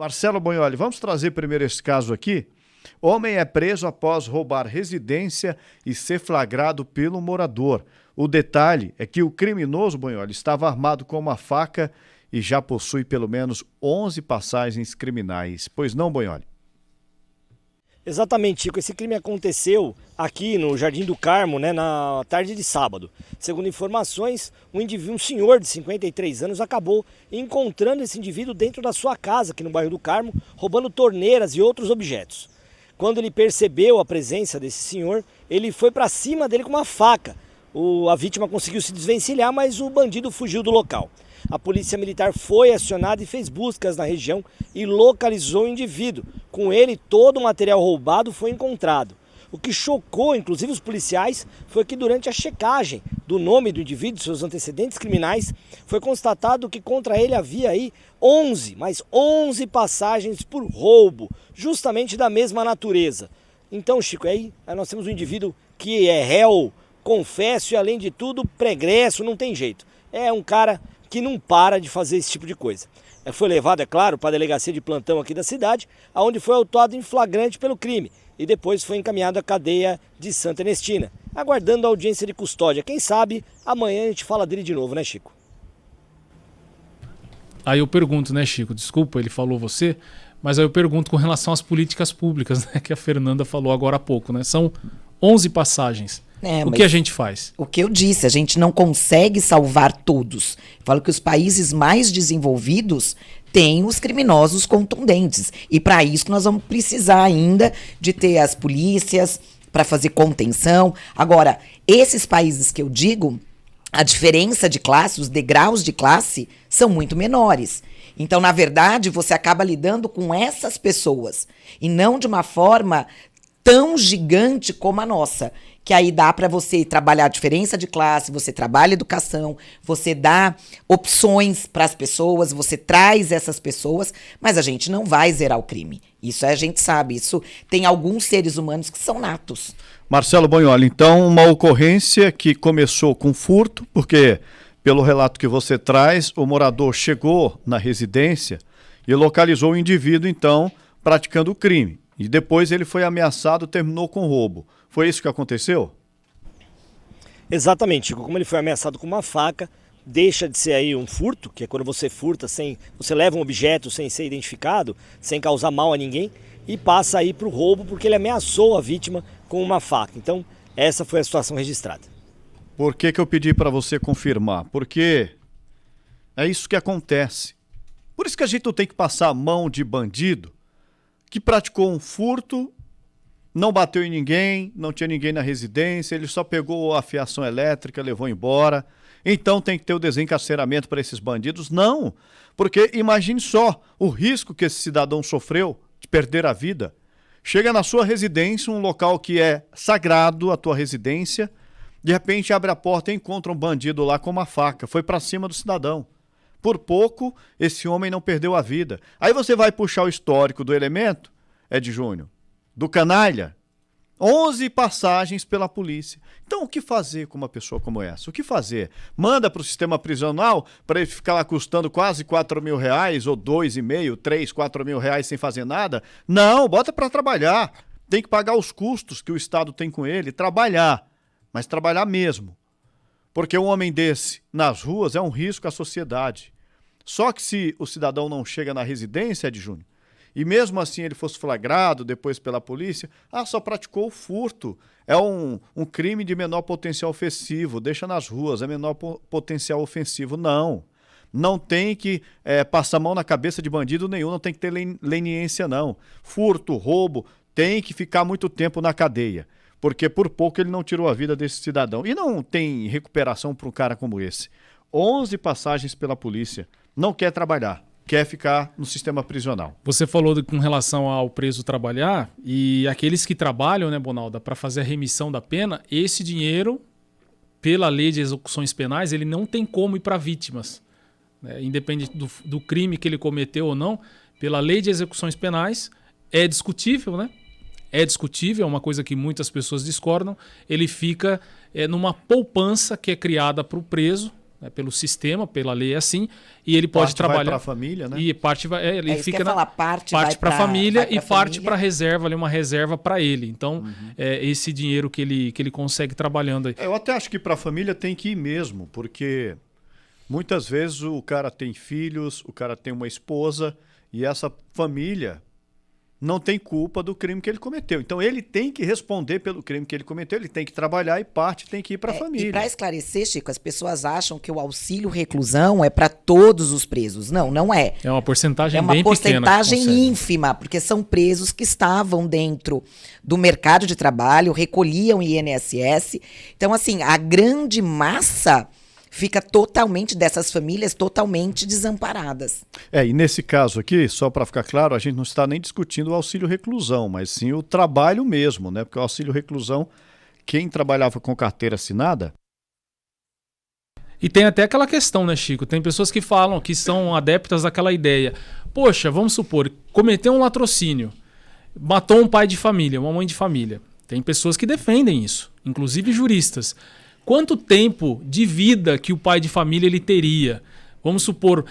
Marcelo Bonholi, vamos trazer primeiro esse caso aqui. Homem é preso após roubar residência e ser flagrado pelo morador. O detalhe é que o criminoso, Bonholi, estava armado com uma faca e já possui pelo menos 11 passagens criminais. Pois não, Bonholi? Exatamente, Chico. Esse crime aconteceu aqui no Jardim do Carmo, na tarde de sábado. Segundo informações, um senhor de 53 anos acabou encontrando esse indivíduo dentro da sua casa, aqui no bairro do Carmo, roubando torneiras e outros objetos. Quando ele percebeu a presença desse senhor, ele foi para cima dele com uma faca. A vítima conseguiu se desvencilhar, mas o bandido fugiu do local. A polícia militar foi acionada e fez buscas na região e localizou o indivíduo. Com ele, todo o material roubado foi encontrado. O que chocou, inclusive, os policiais foi que durante a checagem do nome do indivíduo e seus antecedentes criminais, foi constatado que contra ele havia aí 11 passagens por roubo, justamente da mesma natureza. Então, Chico, aí nós temos um indivíduo que é réu, confesso e, além de tudo, pregresso, não tem jeito. É um cara que não para de fazer esse tipo de coisa. Foi levado, é claro, para a delegacia de plantão aqui da cidade, onde foi autuado em flagrante pelo crime e depois foi encaminhado à cadeia de Santa Ernestina, aguardando a audiência de custódia. Quem sabe amanhã a gente fala dele de novo, né, Chico? Aí eu pergunto, né, Chico? Desculpa, ele falou você, mas aí eu pergunto com relação às políticas públicas, né, que a Fernanda falou agora há pouco, né? São 11 passagens. O que a gente faz? O que eu disse, a gente não consegue salvar todos. Eu falo que os países mais desenvolvidos têm os criminosos contundentes. E para isso nós vamos precisar ainda de ter as polícias para fazer contenção. Agora, esses países que eu digo, a diferença de classe, os degraus de classe são muito menores. Então, na verdade, você acaba lidando com essas pessoas e não de uma forma tão gigante como a nossa, que aí dá para você trabalhar a diferença de classe, você trabalha educação, você dá opções para as pessoas, você traz essas pessoas, mas a gente não vai zerar o crime. Isso a gente sabe, isso tem alguns seres humanos que são natos. Marcelo Bonholi, então uma ocorrência que começou com furto, porque pelo relato que você traz, o morador chegou na residência e localizou o indivíduo, então, praticando o crime. E depois ele foi ameaçado, terminou com roubo. Foi isso que aconteceu? Exatamente, Chico. Como ele foi ameaçado com uma faca, deixa de ser aí um furto, que é quando você furta você leva um objeto sem ser identificado, sem causar mal a ninguém, e passa aí para o roubo porque ele ameaçou a vítima com uma faca. Então, essa foi a situação registrada. Por que eu pedi para você confirmar? Porque é isso que acontece. Por isso que a gente não tem que passar a mão de bandido que praticou um furto, não bateu em ninguém, não tinha ninguém na residência, ele só pegou a fiação elétrica, levou embora. Então tem que ter o desencarceramento para esses bandidos? Não, porque imagine só o risco que esse cidadão sofreu de perder a vida. Chega na sua residência, um local que é sagrado, a tua residência, de repente abre a porta e encontra um bandido lá com uma faca, foi para cima do cidadão. Por pouco, esse homem não perdeu a vida. Aí você vai puxar o histórico do elemento, Ed Júnior, do canalha, 11 passagens pela polícia. Então, o que fazer com uma pessoa como essa? O que fazer? Manda para o sistema prisional para ele ficar lá custando quase R$4.000, ou 2,5, 3, R$4.000 sem fazer nada? Não, bota para trabalhar. Tem que pagar os custos que o Estado tem com ele, trabalhar, mas trabalhar mesmo. Porque um homem desse nas ruas é um risco à sociedade. Só que se o cidadão não chega na residência, Ed Júnior, e mesmo assim ele fosse flagrado depois pela polícia, só praticou o furto. É um crime de menor potencial ofensivo, deixa nas ruas, é menor potencial ofensivo. Não, não tem que passar a mão na cabeça de bandido nenhum, não tem que ter leniência não. Furto, roubo, tem que ficar muito tempo na cadeia. Porque por pouco ele não tirou a vida desse cidadão. E não tem recuperação para um cara como esse. 11 passagens pela polícia. Não quer trabalhar. Quer ficar no sistema prisional. Você falou com relação ao preso trabalhar. E aqueles que trabalham, né, Bonalda, para fazer a remissão da pena, esse dinheiro, pela lei de execuções penais, ele não tem como ir para vítimas. Independente do crime que ele cometeu ou não, pela lei de execuções penais, é discutível, né? É discutível, é uma coisa que muitas pessoas discordam, ele fica numa poupança que é criada para o preso, né, pelo sistema, pela lei é assim, e ele pode Parte trabalhar. vai para a família, né? E parte vai, ele isso que fica eu ia falar, parte vai para a família vai e pra parte família. para reserva, ali, uma reserva para ele. Então, esse dinheiro que ele consegue trabalhando aí. Eu até acho que para a família tem que ir mesmo, porque muitas vezes o cara tem filhos, o cara tem uma esposa e essa família não tem culpa do crime que ele cometeu. Então ele tem que responder pelo crime que ele cometeu, ele tem que trabalhar e parte tem que ir para a E família. para esclarecer, Chico, as pessoas acham que o auxílio reclusão é para todos os presos. Não, não é. É uma porcentagem É uma bem pequena. que porcentagem consegue. ínfima, porque são presos que estavam dentro do mercado de trabalho, recolhiam INSS. Então, assim, a grande massa fica totalmente, dessas famílias, totalmente desamparadas. E nesse caso aqui, só para ficar claro, a gente não está nem discutindo o auxílio reclusão, mas sim o trabalho mesmo, né? Porque o auxílio reclusão, quem trabalhava com carteira assinada, E tem até aquela questão, né, Chico? Tem pessoas que falam que são adeptas daquela ideia. Poxa, vamos supor, cometeu um latrocínio, matou um pai de família, uma mãe de família. Tem pessoas que defendem isso, inclusive juristas. Quanto tempo de vida que o pai de família ele teria? Vamos supor,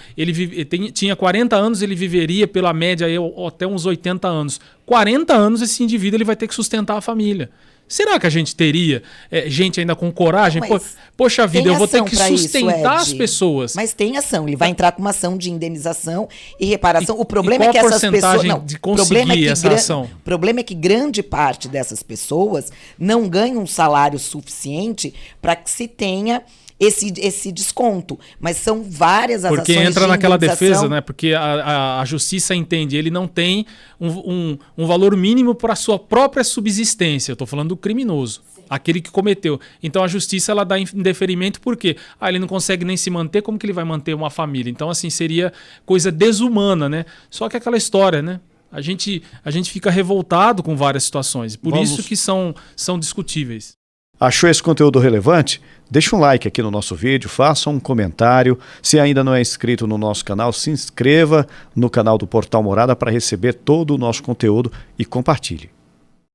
tinha 40 anos, ele viveria pela média aí, até uns 80 anos. 40 anos esse indivíduo ele vai ter que sustentar a família. Será que a gente teria gente ainda com coragem? Mas Poxa vida, tem eu vou ter ação que pra isso, sustentar as Ed. pessoas. Mas tem ação, ele vai entrar com uma ação de indenização e reparação. O problema e é que qual a essas pessoas. porcentagem Não, de o problema é conseguir que essa ação? O problema é que grande parte dessas pessoas não ganham um salário suficiente para que se tenha esse desconto. Mas são várias as Porque ações entra de naquela indenização. defesa, né? Porque a justiça entende, ele não tem um valor mínimo para a sua própria subsistência. Eu estou falando do criminoso, aquele que cometeu. Então a justiça ela dá indeferimento por quê? Ele não consegue nem se manter, como que ele vai manter uma família? Então assim, seria coisa desumana, né? Só que aquela história, né? A gente fica revoltado com várias situações. Por isso que são discutíveis. achou esse conteúdo relevante? Deixa um like aqui no nosso vídeo, faça um comentário. Se ainda não é inscrito no nosso canal, se inscreva no canal do Portal Morada para receber todo o nosso conteúdo e compartilhe.